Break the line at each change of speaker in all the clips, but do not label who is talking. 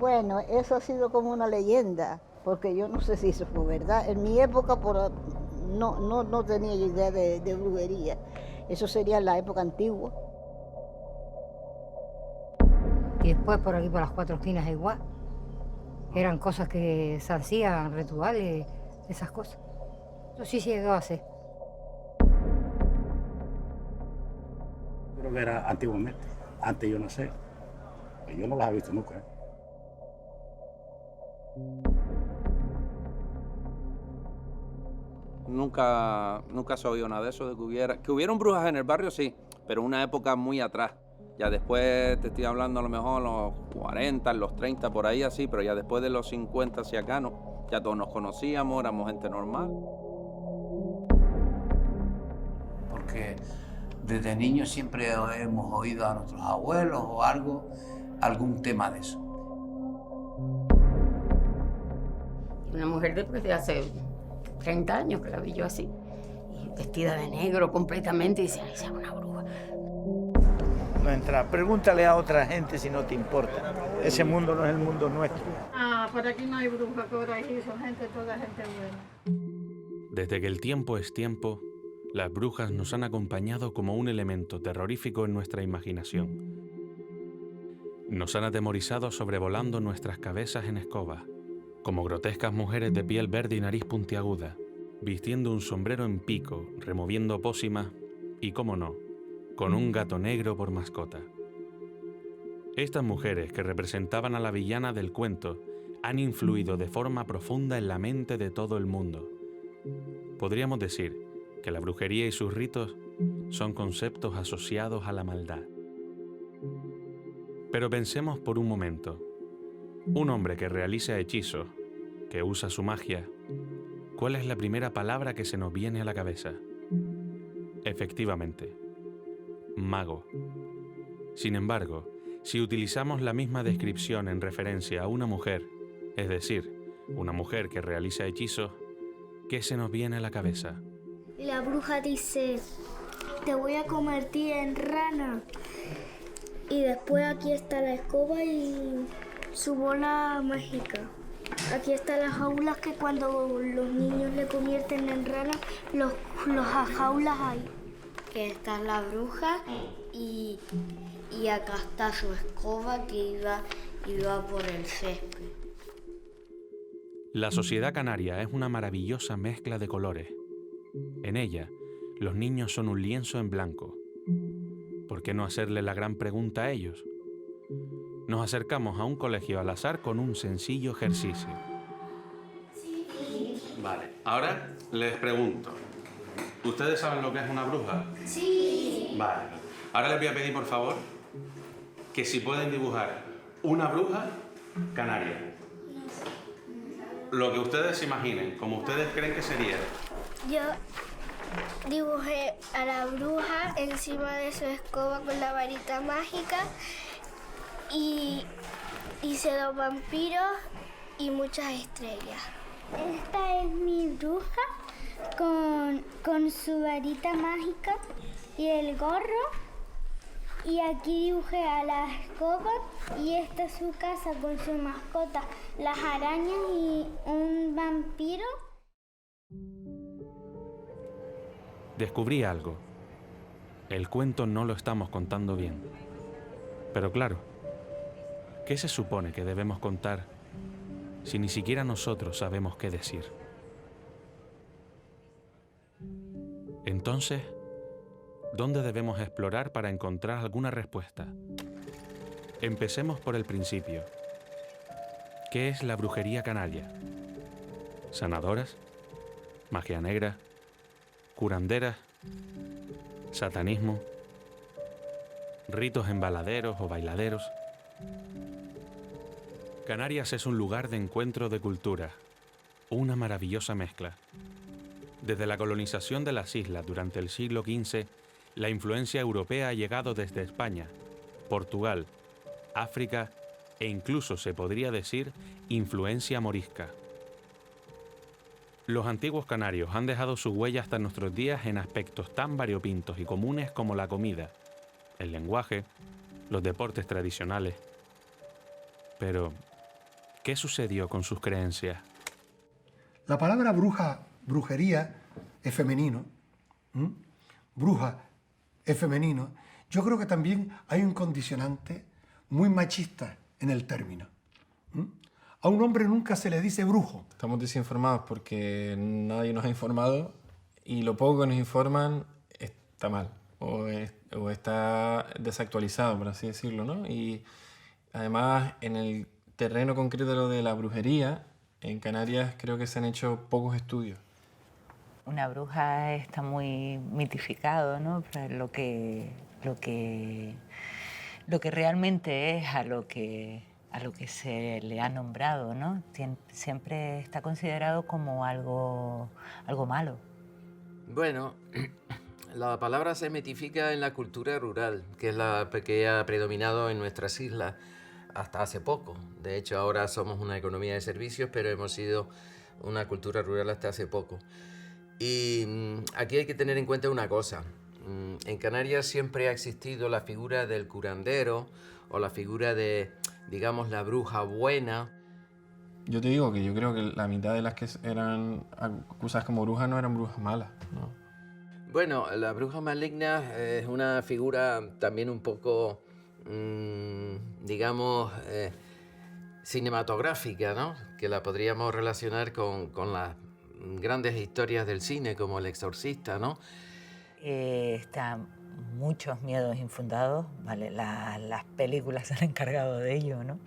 Bueno, eso ha sido como una leyenda, porque yo no sé si eso fue verdad. En mi época no tenía yo idea de brujería. Eso sería en la época antigua.
Y después por aquí, por las cuatro esquinas igual. Eran cosas que se hacían, rituales, esas cosas. Eso sí se llegó a hacer.
Creo que era antiguamente. Antes yo no sé. Yo no las he visto nunca.
Nunca se oído nada de eso, de que hubieron brujas en el barrio, sí, pero una época muy atrás. Ya después te estoy hablando a lo mejor los 40, los 30, por ahí así, pero ya después de los 50 hacia acá, no. Ya todos nos conocíamos, éramos gente normal.
Porque desde niños siempre hemos oído a nuestros abuelos o algo, algún tema de eso.
Una mujer de hace 30 años que la vi yo así, y vestida de negro completamente, y decían, esa es una bruja.
No entra. Pregúntale a otra gente si no te importa. Ese mundo no es el mundo nuestro.
Ah, por aquí no hay bruja, por ahí son toda gente buena.
Desde que el tiempo es tiempo, las brujas nos han acompañado como un elemento terrorífico en nuestra imaginación. Nos han atemorizado sobrevolando nuestras cabezas en escobas, como grotescas mujeres de piel verde y nariz puntiaguda, vistiendo un sombrero en pico, removiendo pócimas y, cómo no, con un gato negro por mascota. Estas mujeres, que representaban a la villana del cuento, han influido de forma profunda en la mente de todo el mundo. Podríamos decir que la brujería y sus ritos son conceptos asociados a la maldad. Pero pensemos por un momento. Un hombre que realiza hechizos, que usa su magia, ¿cuál es la primera palabra que se nos viene a la cabeza? Efectivamente, mago. Sin embargo, si utilizamos la misma descripción en referencia a una mujer, es decir, una mujer que realiza hechizos, ¿qué se nos viene a la cabeza?
La bruja dice, te voy a convertir en rana. Y después aquí está la escoba y su bola mágica. Aquí están las jaulas que cuando los niños le convierten en rana, los jaulas ahí.
Que está la bruja y acá está su escoba que iba por el césped.
La sociedad canaria es una maravillosa mezcla de colores. En ella, los niños son un lienzo en blanco. ¿Por qué no hacerle la gran pregunta a ellos? Nos acercamos a un colegio al azar con un sencillo ejercicio. Vale, ahora les pregunto. ¿Ustedes saben lo que es una bruja?
Sí.
Vale. Ahora les voy a pedir, por favor, que si pueden dibujar una bruja canaria. Lo que ustedes se imaginen, como ustedes creen que sería.
Yo dibujé a la bruja encima de su escoba con la varita mágica y hice 2 vampiros y muchas estrellas. Esta es mi bruja con su varita mágica y el gorro. Y aquí dibujé a la escoba y esta es su casa con su mascota, las arañas y un vampiro.
Descubrí algo. El cuento no lo estamos contando bien. Pero claro, ¿qué se supone que debemos contar si ni siquiera nosotros sabemos qué decir? Entonces, ¿dónde debemos explorar para encontrar alguna respuesta? Empecemos por el principio. ¿Qué es la brujería canaria? ¿Sanadoras? ¿Magia negra? ¿Curanderas? ¿Satanismo? ¿Ritos embaladeros o bailaderos? Canarias es un lugar de encuentro de culturas, una maravillosa mezcla. Desde la colonización de las islas durante el siglo XV, la influencia europea ha llegado desde España, Portugal, África e incluso se podría decir influencia morisca. Los antiguos canarios han dejado su huella hasta nuestros días en aspectos tan variopintos y comunes como la comida, el lenguaje, los deportes tradicionales. Pero, ¿Qué sucedió con sus creencias?
La palabra brujería es femenino. Bruja es femenino. Yo creo que también hay un condicionante muy machista en el término. A un hombre nunca se le dice brujo.
Estamos desinformados porque nadie nos ha informado y lo poco que nos informan está mal o está desactualizado, por así decirlo, ¿no? Y además, en el terreno concreto de lo de la brujería, en Canarias creo que se han hecho pocos estudios.
Una bruja está muy mitificado, ¿no? Lo que realmente es a lo que se le ha nombrado, ¿no? Siempre está considerado como algo malo.
Bueno, la palabra se mitifica en la cultura rural, que es la que ha predominado en nuestras islas hasta hace poco. De hecho, ahora somos una economía de servicios, pero hemos sido una cultura rural hasta hace poco. Y aquí hay que tener en cuenta una cosa. En Canarias siempre ha existido la figura del curandero o la figura de, digamos, la bruja buena.
Yo te digo que yo creo que la mitad de las que eran acusadas como brujas no eran brujas malas, ¿no?
Bueno, la bruja maligna es una figura también un poco, digamos, cinematográfica, ¿no? Que la podríamos relacionar con las grandes historias del cine, como El Exorcista, ¿no?
Están muchos miedos infundados, ¿vale? Las películas se han encargado de ello, ¿no?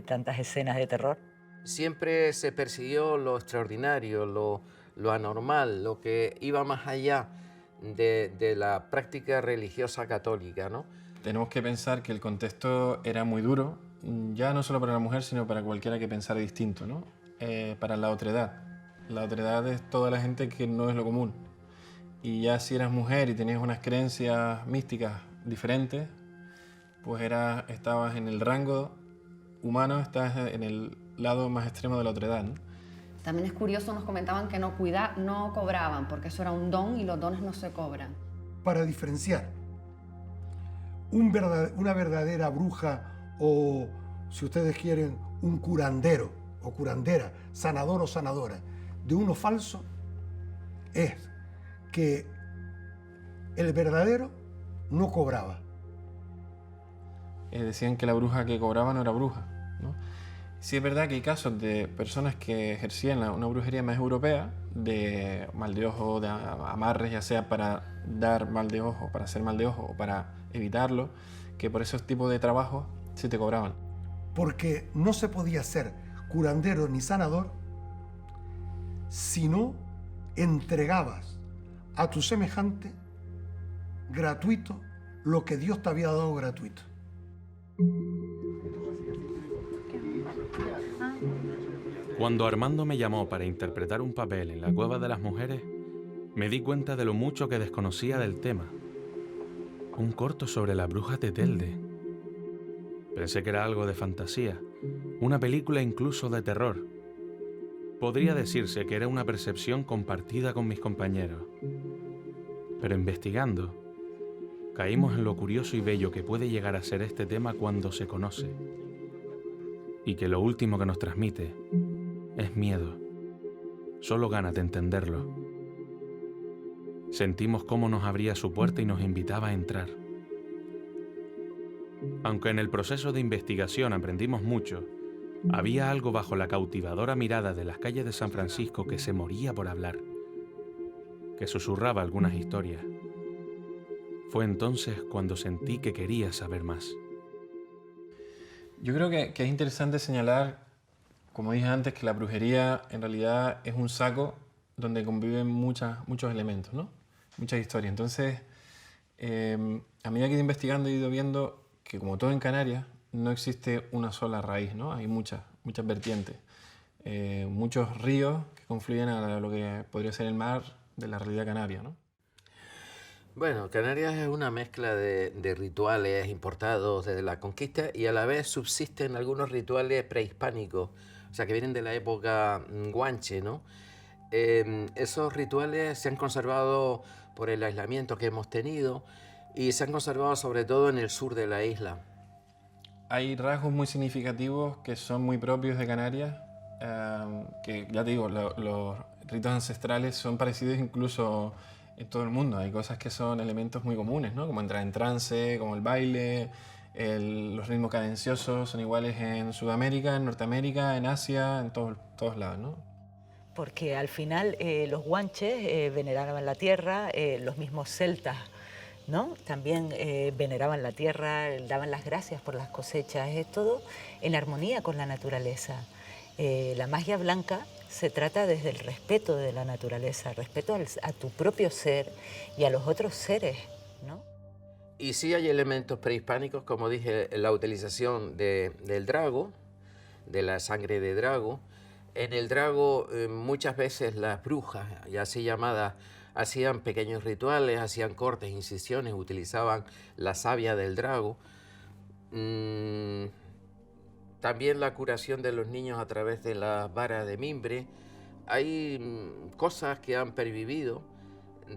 Tantas escenas de terror.
Siempre se persiguió lo extraordinario, lo anormal, lo que iba más allá de la práctica religiosa católica, ¿no?
Tenemos que pensar que el contexto era muy duro, ya no solo para la mujer, sino para cualquiera que pensara distinto, ¿no? Para la otredad. La otredad es toda la gente que no es lo común. Y ya si eras mujer y tenías unas creencias místicas diferentes, pues estabas en el rango humano, estás en el lado más extremo de la otredad, ¿no?
También es curioso, nos comentaban que no cobraban, porque eso era un don y los dones no se cobran.
Para diferenciar una verdadera bruja o, si ustedes quieren, un curandero o curandera, sanador o sanadora, de uno falso, es que el verdadero no cobraba.
Decían que la bruja que cobraba no era bruja, ¿no? Sí es verdad que hay casos de personas que ejercían una brujería más europea, de mal de ojo, de amarres, ya sea para dar mal de ojo, para hacer mal de ojo o para evitarlo, que por esos tipos de trabajos sí te cobraban.
Porque no se podía ser curandero ni sanador si no entregabas a tu semejante gratuito lo que Dios te había dado gratuito.
Cuando Armando me llamó para interpretar un papel en la Cueva de las Mujeres, me di cuenta de lo mucho que desconocía del tema. Un corto sobre las brujas de Telde. Pensé que era algo de fantasía, una película incluso de terror. Podría decirse que era una percepción compartida con mis compañeros. Pero investigando, caímos en lo curioso y bello que puede llegar a ser este tema cuando se conoce. Y que lo último que nos transmite es miedo. Solo ganas de entenderlo. Sentimos cómo nos abría su puerta y nos invitaba a entrar. Aunque en el proceso de investigación aprendimos mucho, había algo bajo la cautivadora mirada de las calles de San Francisco que se moría por hablar, que susurraba algunas historias. Fue entonces cuando sentí que quería saber más.
Yo creo que es interesante señalar, como dije antes, que la brujería en realidad es un saco donde conviven muchos elementos, ¿no? Muchas historias. Entonces, a medida que he ido investigando he ido viendo que, como todo en Canarias, no existe una sola raíz, ¿no? Hay muchas vertientes. Muchos ríos que confluyen a lo que podría ser el mar de la realidad canaria, ¿no?
Bueno, Canarias es una mezcla de rituales importados desde la conquista y a la vez subsisten algunos rituales prehispánicos, o sea, que vienen de la época guanche, ¿no? Esos rituales se han conservado por el aislamiento que hemos tenido y se han conservado sobre todo en el sur de la isla.
hay rasgos muy significativos que son muy propios de Canarias, que ya te digo, los ritos ancestrales son parecidos incluso en todo el mundo. Hay cosas que son elementos muy comunes, ¿no? Como entrar en trance, como el baile, los ritmos cadenciosos son iguales en Sudamérica, en Norteamérica, en Asia, en todos lados, ¿no?
Porque al final los guanches veneraban la tierra, los mismos celtas, ¿no? También veneraban la tierra, daban las gracias por las cosechas, es todo en armonía con la naturaleza. La magia blanca se trata desde el respeto de la naturaleza, respeto a tu propio ser y a los otros seres, ¿no?
Y sí hay elementos prehispánicos, como dije, la utilización del drago, de la sangre de drago. En el drago muchas veces las brujas, y así llamadas, hacían pequeños rituales, hacían cortes, incisiones, utilizaban la savia del drago. También la curación de los niños a través de las varas de mimbre. Hay cosas que han pervivido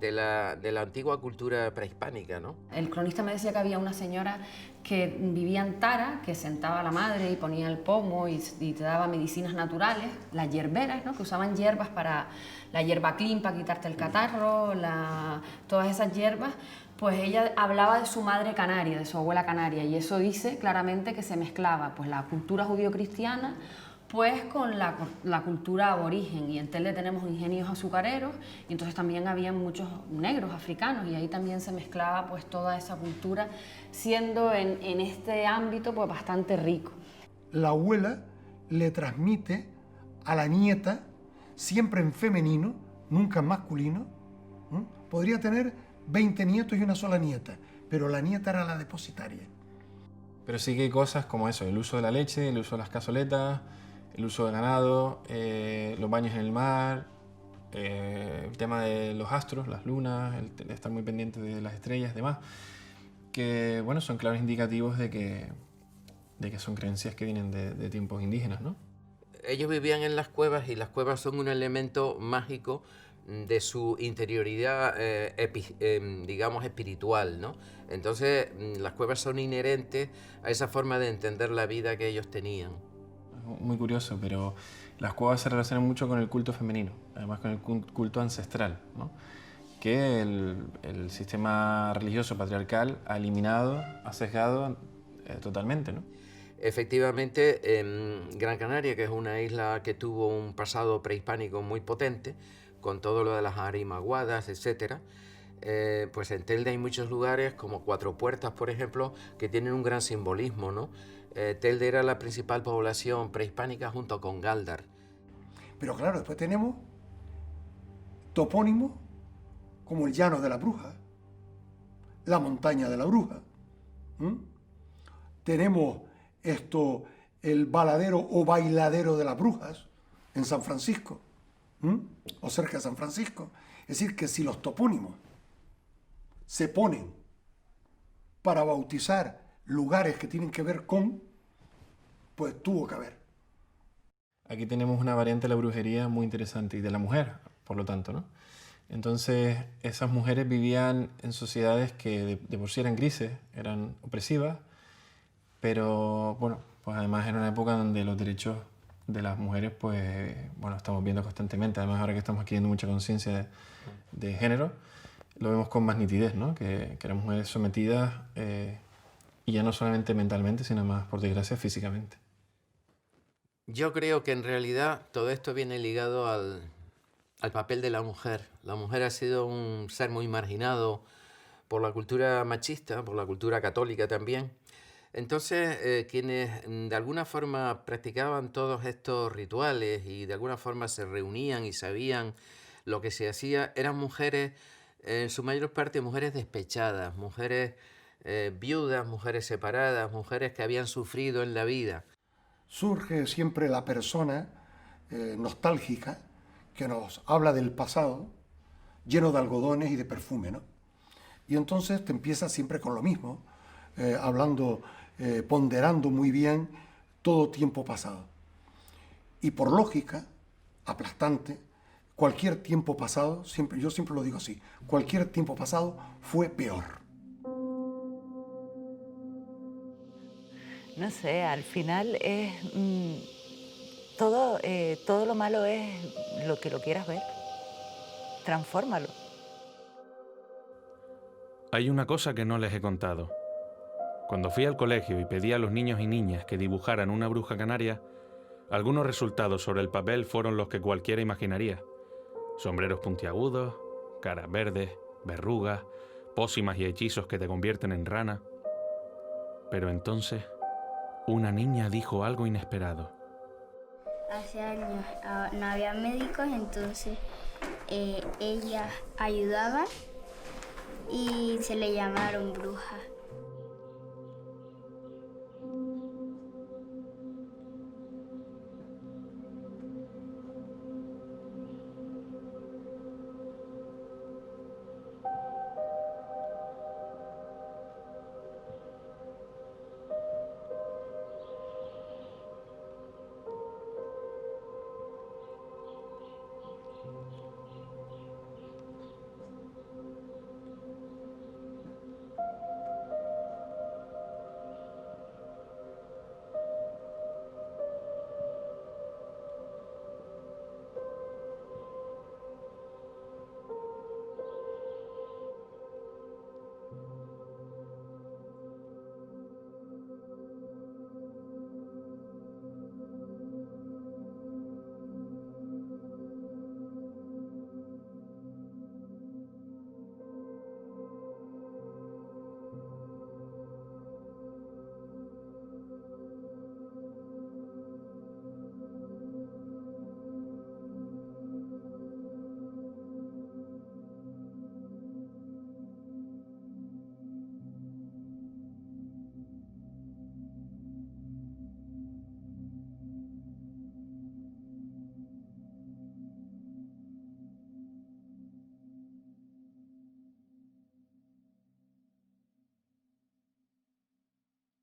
de la antigua cultura prehispánica, ¿no?
El cronista me decía que había una señora que vivía en Tara, que sentaba a la madre y ponía el pomo y te daba medicinas naturales, las hierberas, ¿no? Que usaban hierbas para la hierba clean para quitarte el catarro, todas esas hierbas. Pues ella hablaba de su madre canaria, de su abuela canaria, y eso dice claramente que se mezclaba pues la cultura judío-cristiana pues con la cultura aborigen, y en Telde tenemos ingenios azucareros, y entonces también había muchos negros africanos, y ahí también se mezclaba pues toda esa cultura, siendo en este ámbito pues bastante rico.
La abuela le transmite a la nieta, siempre en femenino, nunca en masculino. Podría tener 20 nietos y una sola nieta, pero la nieta era la depositaria.
Pero sí que hay cosas como eso, el uso de la leche, el uso de las cazoletas, el uso del ganado, los baños en el mar, el tema de los astros, las lunas, el estar muy pendiente de las estrellas y demás, que bueno, son claros indicativos de que son creencias que vienen de tiempos indígenas, ¿no?
Ellos vivían en las cuevas, y las cuevas son un elemento mágico de su interioridad, digamos, espiritual, ¿no? Entonces, las cuevas son inherentes a esa forma de entender la vida que ellos tenían.
Muy curioso, pero las cuevas se relacionan mucho con el culto femenino, además con el culto ancestral, ¿no? Que el sistema religioso patriarcal ha eliminado, ha sesgado totalmente, ¿no?
Efectivamente, en Gran Canaria, que es una isla que tuvo un pasado prehispánico muy potente, con todo lo de las arimaguadas, etc., pues en Telde hay muchos lugares, como Cuatro Puertas, por ejemplo, que tienen un gran simbolismo, ¿no? Telde era la principal población prehispánica junto con Gáldar.
Pero claro, después tenemos topónimos como el Llano de la Bruja, la Montaña de la Bruja. Tenemos el Baladero o Bailadero de las Brujas en San Francisco, o cerca de San Francisco. Es decir, que si los topónimos se ponen para bautizar lugares que tienen que ver con, pues tuvo que haber.
Aquí tenemos una variante de la brujería muy interesante, y de la mujer, por lo tanto, ¿no? Entonces, esas mujeres vivían en sociedades que de por sí eran grises, eran opresivas, pero, bueno, pues además era una época donde los derechos de las mujeres, pues, bueno, estamos viendo constantemente. Además, ahora que estamos adquiriendo mucha conciencia de género, lo vemos con más nitidez, ¿no? Que eran mujeres sometidas, y ya no solamente mentalmente, sino más, por desgracia, físicamente.
Yo creo que en realidad todo esto viene ligado al papel de la mujer. La mujer ha sido un ser muy marginado por la cultura machista, por la cultura católica también. Entonces, quienes de alguna forma practicaban todos estos rituales y de alguna forma se reunían y sabían lo que se hacía, eran mujeres, en su mayor parte mujeres despechadas, mujeres viudas, mujeres separadas, mujeres que habían sufrido en la vida.
Surge siempre la persona nostálgica que nos habla del pasado, lleno de algodones y de perfume, ¿no? Y entonces te empiezas siempre con lo mismo, hablando, ponderando muy bien todo tiempo pasado. Y por lógica, aplastante, cualquier tiempo pasado, yo siempre lo digo así, cualquier tiempo pasado fue peor.
No sé, al final es... todo lo malo es lo que lo quieras ver. Transfórmalo.
Hay una cosa que no les he contado. Cuando fui al colegio y pedí a los niños y niñas que dibujaran una bruja canaria, algunos resultados sobre el papel fueron los que cualquiera imaginaría. Sombreros puntiagudos, caras verdes, verrugas, pócimas y hechizos que te convierten en rana. Pero entonces, una niña dijo algo inesperado.
Hace años no había médicos, entonces ellas ayudaban y se le llamaron brujas.